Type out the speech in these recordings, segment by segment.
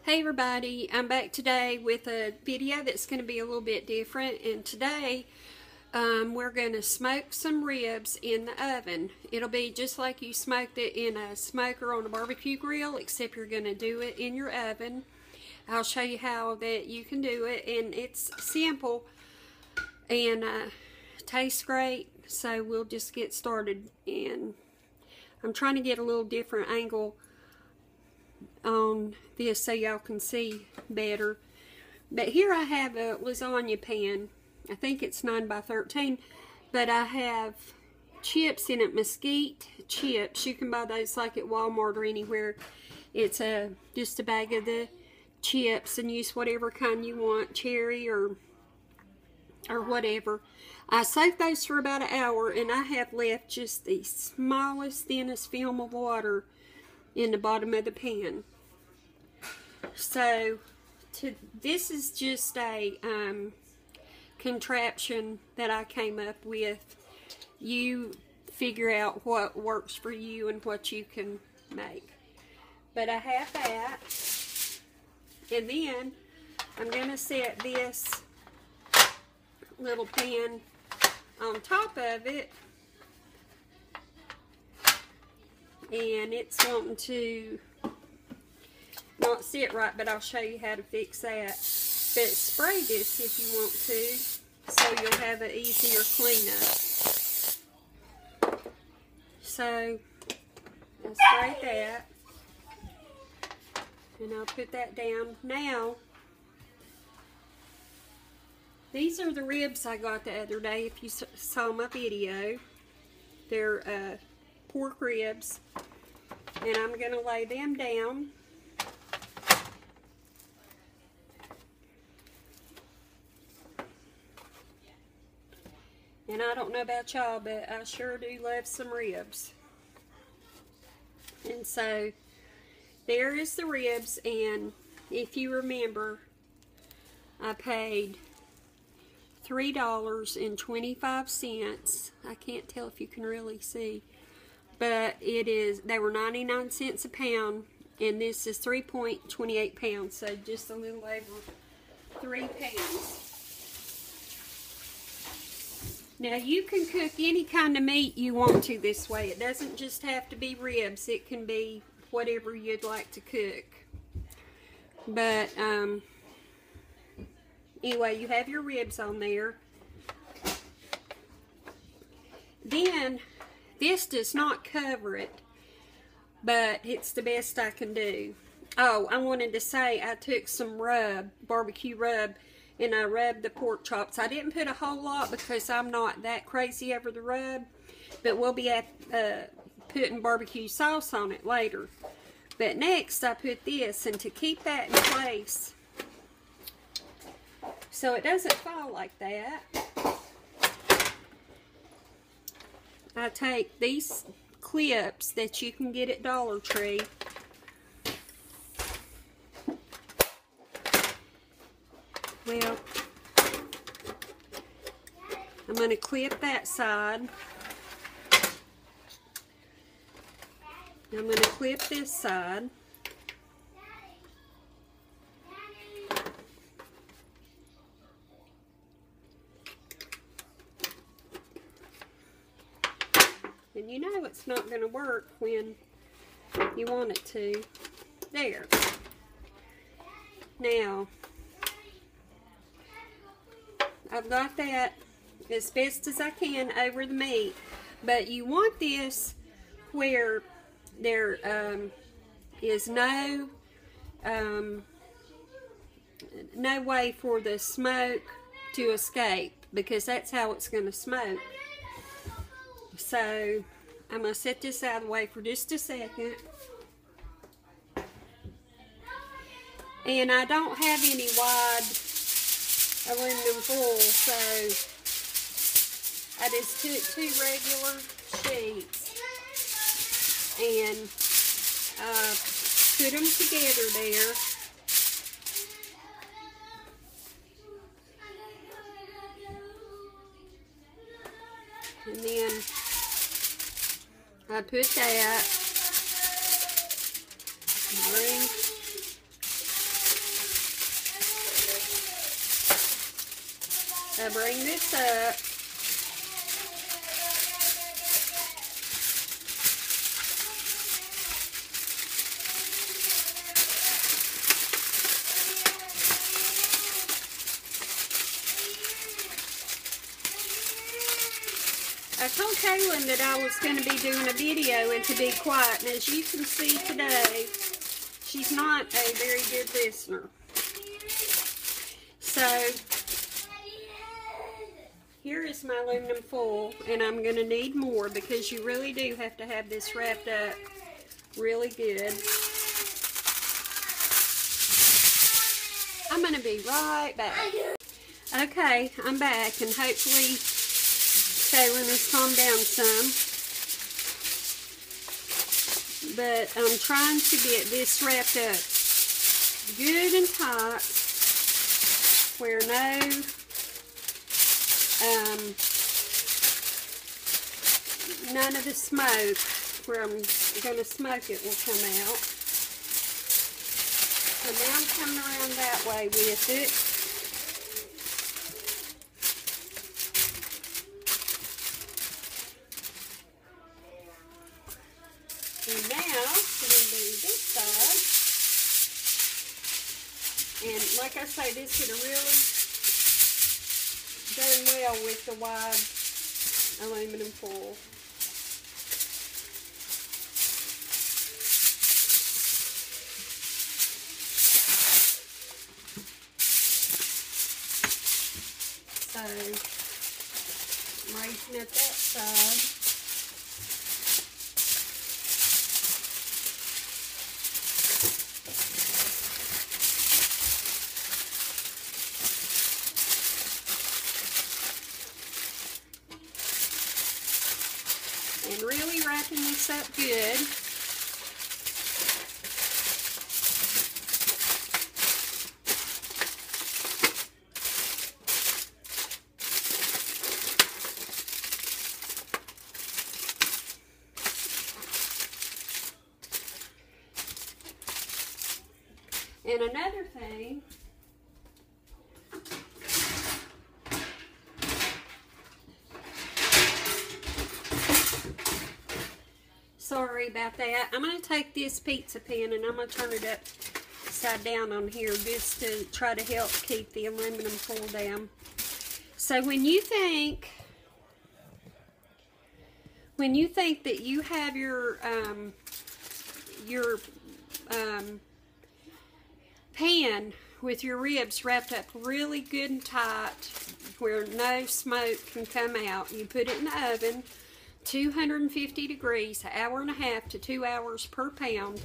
Hey everybody, I'm back today with a video that's going to be a little bit different, and today we're going to smoke some ribs in the oven. It'll be just like you smoked it in a smoker on a barbecue grill, except you're going to do it in your oven. I'll show you how that you can do it, and it's simple and tastes great. So we'll just get started, and I'm trying to get a little different angle on this so y'all can see better. But here I have a lasagna pan. I think it's 9 by 13, but I have chips in it, mesquite chips. You can buy those like at Walmart or anywhere. It's just a bag of the chips, and use whatever kind you want, cherry or whatever. I soaked those for about an hour, and I have left just the smallest, thinnest film of water in the bottom of the pan. So this is just a contraption that I came up with. You figure out what works for you and what you can make. But I have that, and then I'm going to set this little pan on top of it, and it's wanting to not sit right, but I'll show you how to fix that. But spray this if you want to, so you'll have an easier cleanup. So I'll spray that, and I'll put that down. Now, these are the ribs I got the other day. If you saw my video, they're pork ribs, and I'm going to lay them down. And I don't know about y'all, but I sure do love some ribs. And so, there is the ribs, and if you remember, I paid $3.25. I can't tell if you can really see, but they were 99 cents a pound, and this is 3.28 pounds, so just a little over 3 pounds. Now, you can cook any kind of meat you want to this way. It doesn't just have to be ribs. It can be whatever you'd like to cook. But, anyway, you have your ribs on there. Then, this does not cover it, but it's the best I can do. Oh, I wanted to say I took some barbecue rub, and I rubbed the pork chops. I didn't put a whole lot because I'm not that crazy over the rub, but we'll be putting barbecue sauce on it later. But next I put this, and to keep that in place so it doesn't fall like that, I take these clips that you can get at Dollar Tree. Well, I'm going to clip that side. I'm going to clip this side. And you know it's not going to work when you want it to. There. Now, I've got that as best as I can over the meat, but you want this where there is no way for the smoke to escape, because that's how it's going to smoke. So I'm going to set this out of the way for just a second. And I don't have any wide aluminum foil, so I just took 2 regular sheets and put them together there. And then I put that, bring I bring this up. I told Kaylin that I was going to be doing a video and to be quiet, and as you can see today, she's not a very good listener. So, here is my aluminum foil, and I'm going to need more because you really do have to have this wrapped up really good. I'm going to be right back. Okay, I'm back, and hopefully Kaylin has calmed down some. But I'm trying to get this wrapped up good and tight where none of the smoke where I'm going to smoke it will come out. So now I'm coming around that way with it. And now I'm going to do this side. And like I say, this would have really done well with the wide aluminum foil. So, I'm raising up that side. And really wrapping this up good. And another thing, sorry about that. I'm going to take this pizza pan and I'm going to turn it upside down on here just to try to help keep the aluminum foil down. So when you think that you have your pan with your ribs wrapped up really good and tight where no smoke can come out, you put it in the oven, 250 degrees, an hour and a half to 2 hours per pound,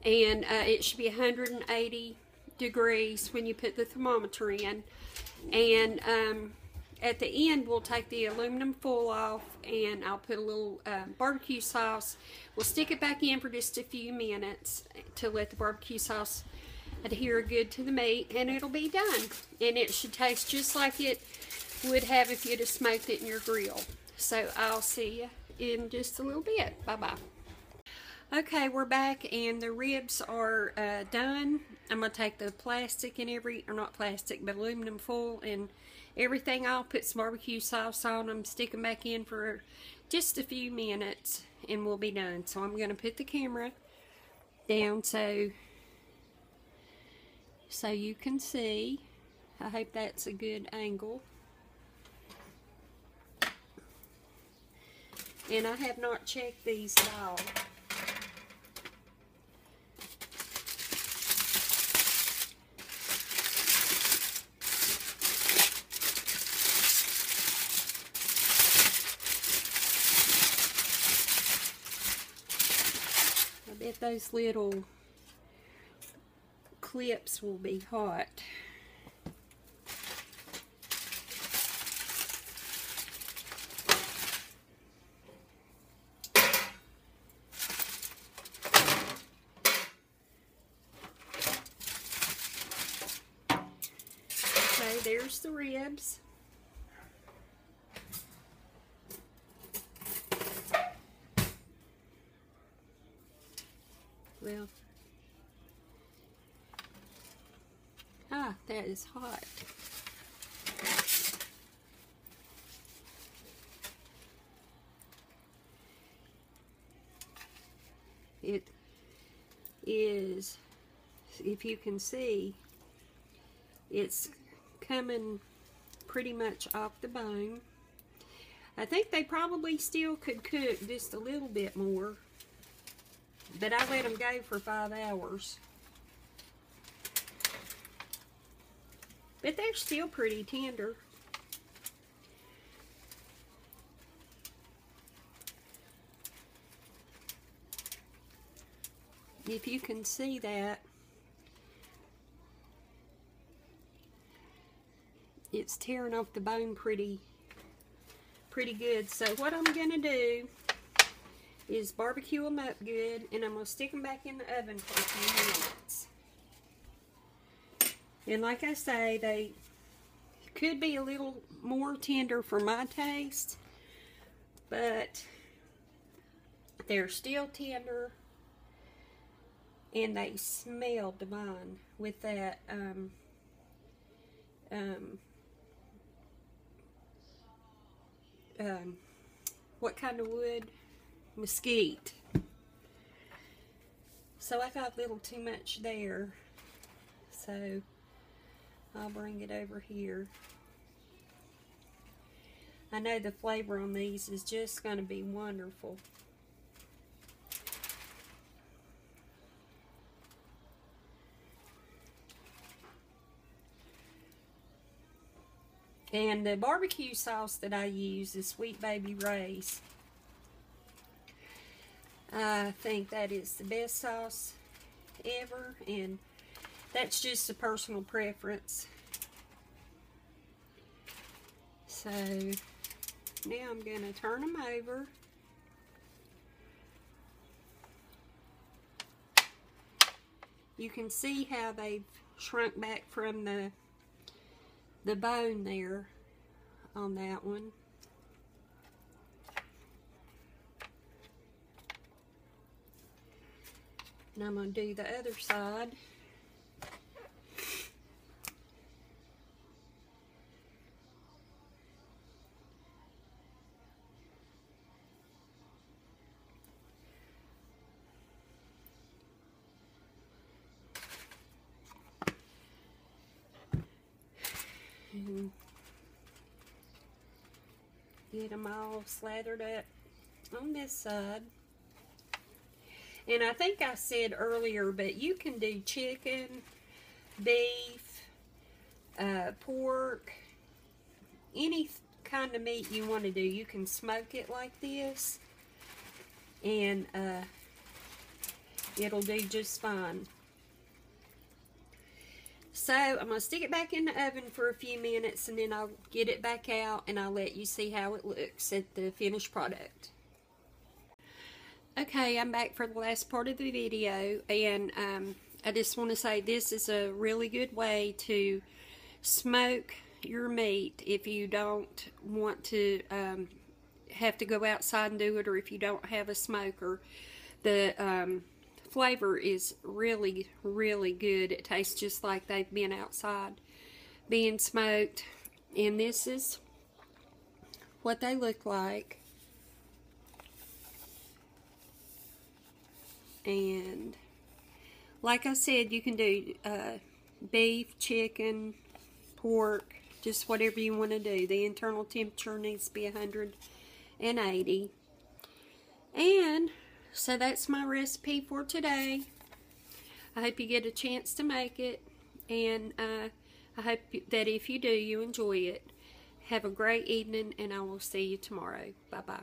and it should be 180 degrees when you put the thermometer in. And at the end, we'll take the aluminum foil off, and I'll put a little barbecue sauce. We'll stick it back in for just a few minutes to let the barbecue sauce adhere good to the meat, and it'll be done. And it should taste just like it would have if you'd have smoked it in your grill. So I'll see you in just a little bit. Bye-bye. Okay, we're back, and the ribs are done. I'm going to take the plastic and or not plastic, but aluminum foil and everything. I'll put some barbecue sauce on them, stick them back in for just a few minutes, and we'll be done. So I'm going to put the camera down so you can see. I hope that's a good angle. And I have not checked these at all. I bet those little clips will be hot. Okay, there's the ribs. Well, that is hot. is, if you can see, it's coming pretty much off the bone. I think they probably still could cook just a little bit more, but I let them go for 5 hours. But they're still pretty tender. If you can see that, it's tearing off the bone pretty good. So what I'm gonna do is barbecue them up good, and I'm gonna stick them back in the oven for a few minutes. And like I say, they could be a little more tender for my taste, but they're still tender, and they smell divine with that what kind of wood? Mesquite. So I got a little too much there, so I'll bring it over here. I know the flavor on these is just going to be wonderful. And the barbecue sauce that I use is Sweet Baby Ray's. I think that is the best sauce ever, and that's just a personal preference. So now I'm going to turn them over. You can see how they've shrunk back from the bone there on that one. And I'm going to do the other side. And get them all slathered up on this side. And I think I said earlier, but you can do chicken, beef, pork, any kind of meat you want to do. You can smoke it like this, and it'll do just fine. So I'm going to stick it back in the oven for a few minutes, and then I'll get it back out, and I'll let you see how it looks at the finished product. Okay, I'm back for the last part of the video, and I just want to say this is a really good way to smoke your meat if you don't want to have to go outside and do it, or if you don't have a smoker. The flavor is really, really good. It tastes just like they've been outside being smoked, and this is what they look like. And like I said, you can do beef, chicken, pork, just whatever you want to do. The internal temperature needs to be 180. And so that's my recipe for today. I hope you get a chance to make it, and I hope that if you do, you enjoy it. Have a great evening, and I will see you tomorrow. Bye-bye.